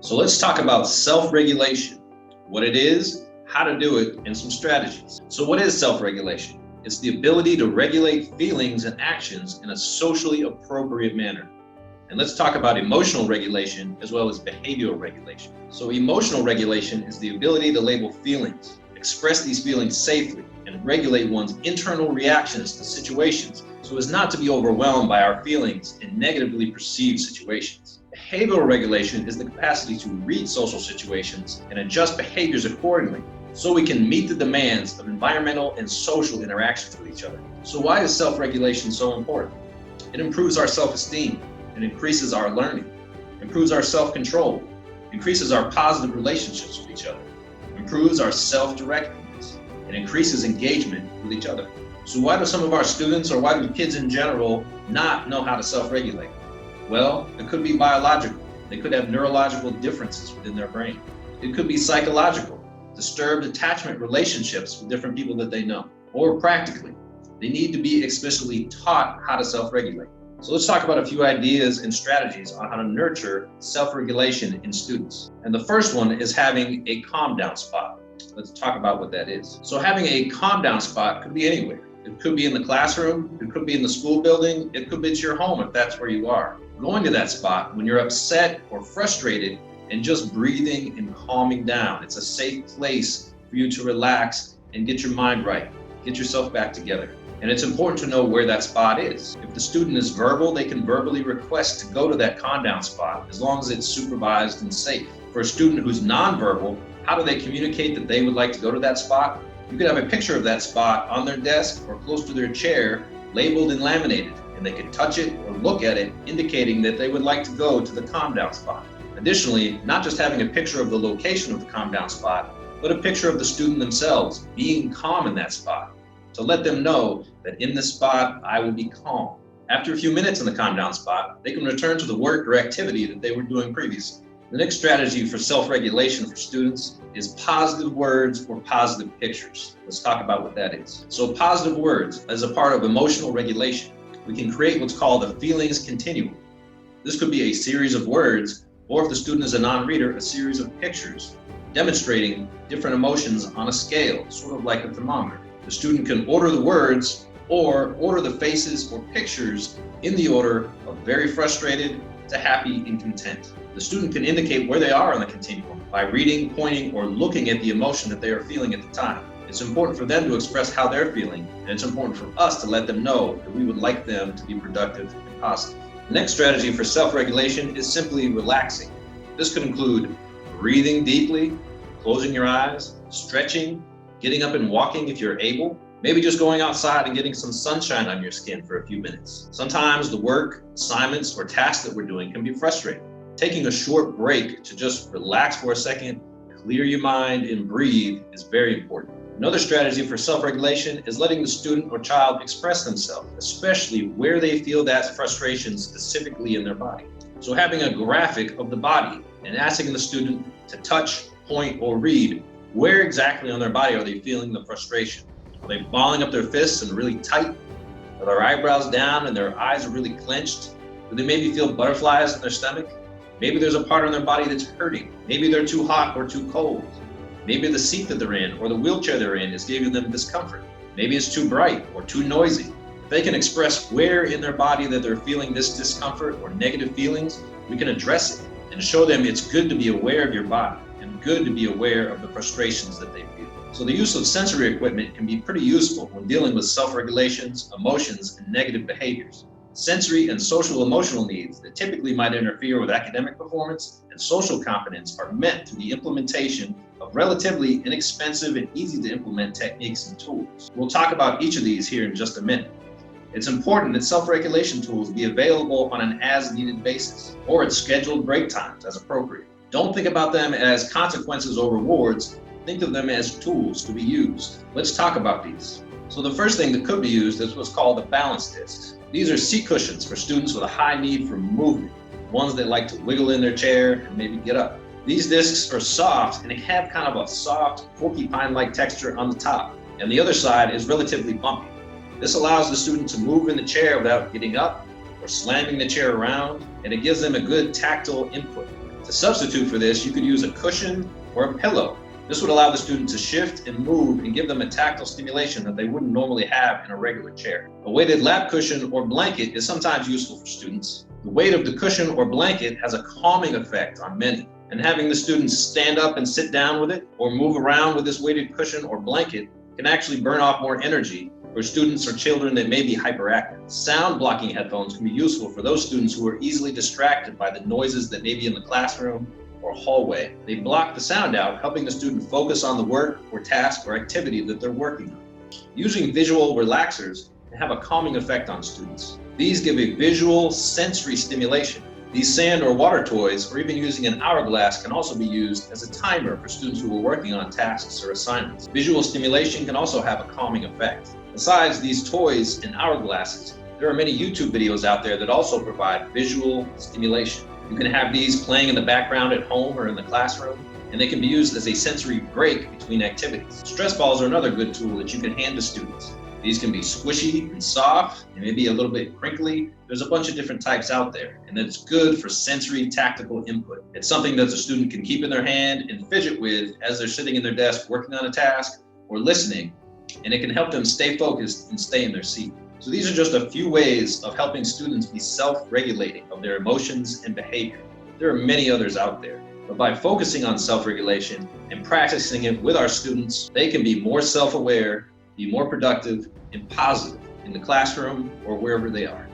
So let's talk about self-regulation, what it is, how to do it, and some strategies. So what is self-regulation? It's the ability to regulate feelings and actions in a socially appropriate manner. And let's talk about emotional regulation as well as behavioral regulation. So emotional regulation is the ability to label feelings, express these feelings safely, and regulate one's internal reactions to situations so as not to be overwhelmed by our feelings in negatively perceived situations. Behavioral regulation is the capacity to read social situations and adjust behaviors accordingly so we can meet the demands of environmental and social interactions with each other. So why is self-regulation so important? It improves our self-esteem, it increases our learning, improves our self-control, increases our positive relationships with each other, improves our self-directedness, and increases engagement with each other. So why do some of our students, or why do kids in general, not know how to self-regulate? Well, it could be biological. They could have neurological differences within their brain. It could be psychological, disturbed attachment relationships with different people that they know. Or practically, they need to be explicitly taught how to self-regulate. So let's talk about a few ideas and strategies on how to nurture self-regulation in students. And the first one is having a calm down spot. Let's talk about what that is. So having a calm down spot could be anywhere. It could be in the classroom, it could be in the school building, it could be at your home if that's where you are. Going to that spot when you're upset or frustrated and just breathing and calming down. It's a safe place for you to relax and get your mind right, get yourself back together. And it's important to know where that spot is. If the student is verbal, they can verbally request to go to that calm down spot as long as it's supervised and safe. For a student who's nonverbal, how do they communicate that they would like to go to that spot? You could have a picture of that spot on their desk or close to their chair, labeled and laminated, and they could touch it or look at it, indicating that they would like to go to the calm down spot. Additionally, not just having a picture of the location of the calm down spot, but a picture of the student themselves being calm in that spot, to let them know that in this spot, I will be calm. After a few minutes in the calm down spot, they can return to the work or activity that they were doing previously. The next strategy for self-regulation for students is positive words or positive pictures. Let's talk about what that is. So positive words, as a part of emotional regulation, we can create what's called a feelings continuum. This could be a series of words, or if the student is a non-reader, a series of pictures demonstrating different emotions on a scale, sort of like a thermometer. The student can order the words or order the faces or pictures in the order of very frustrated to happy and content. The student can indicate where they are on the continuum by reading, pointing, or looking at the emotion that they are feeling at the time. It's important for them to express how they're feeling, and it's important for us to let them know that we would like them to be productive and positive. The next strategy for self-regulation is simply relaxing. This could include breathing deeply, closing your eyes, stretching, getting up and walking if you're able, maybe just going outside and getting some sunshine on your skin for a few minutes. Sometimes the work, assignments, or tasks that we're doing can be frustrating. Taking a short break to just relax for a second, clear your mind, and breathe is very important. Another strategy for self-regulation is letting the student or child express themselves, especially where they feel that frustration specifically in their body. So having a graphic of the body and asking the student to touch, point, or read where exactly on their body are they feeling the frustration. Are they balling up their fists and really tight? Are their eyebrows down and their eyes are really clenched? Do they maybe feel butterflies in their stomach? Maybe there's a part on their body that's hurting. Maybe they're too hot or too cold. Maybe the seat that they're in or the wheelchair they're in is giving them discomfort. Maybe it's too bright or too noisy. If they can express where in their body that they're feeling this discomfort or negative feelings, we can address it and show them it's good to be aware of your body and good to be aware of the frustrations that they feel. So the use of sensory equipment can be pretty useful when dealing with self-regulations, emotions, and negative behaviors. Sensory and social emotional needs that typically might interfere with academic performance and social competence are met through the implementation of relatively inexpensive and easy to implement techniques and tools. We'll talk about each of these here in just a minute. It's important that self-regulation tools be available on an as-needed basis or at scheduled break times as appropriate. Don't think about them as consequences or rewards. Think of them as tools to be used. Let's talk about these. So the first thing that could be used is what's called the balance discs. These are seat cushions for students with a high need for movement, ones that like to wiggle in their chair and maybe get up. These discs are soft and they have kind of a soft, porcupine-like texture on the top, and the other side is relatively bumpy. This allows the student to move in the chair without getting up or slamming the chair around, and it gives them a good tactile input. To substitute for this, you could use a cushion or a pillow. This would allow the student to shift and move and give them a tactile stimulation that they wouldn't normally have in a regular chair. A weighted lap cushion or blanket is sometimes useful for students. The weight of the cushion or blanket has a calming effect on many, and having the students stand up and sit down with it or move around with this weighted cushion or blanket can actually burn off more energy for students or children that may be hyperactive. Sound blocking headphones can be useful for those students who are easily distracted by the noises that may be in the classroom or hallway. They block the sound out, helping the student focus on the work or task or activity that they're working on. Using visual relaxers can have a calming effect on students. These give a visual sensory stimulation. These sand or water toys, or even using an hourglass, can also be used as a timer for students who are working on tasks or assignments. Visual stimulation can also have a calming effect. Besides these toys and hourglasses, there are many YouTube videos out there that also provide visual stimulation. You can have these playing in the background at home or in the classroom, and they can be used as a sensory break between activities. Stress balls are another good tool that you can hand to students. These can be squishy and soft, and maybe a little bit crinkly. There's a bunch of different types out there, and it's good for sensory tactical input. It's something that the student can keep in their hand and fidget with as they're sitting in their desk working on a task or listening, and it can help them stay focused and stay in their seat. So these are just a few ways of helping students be self-regulating of their emotions and behavior. There are many others out there, but by focusing on self-regulation and practicing it with our students, they can be more self-aware, be more productive and positive in the classroom or wherever they are.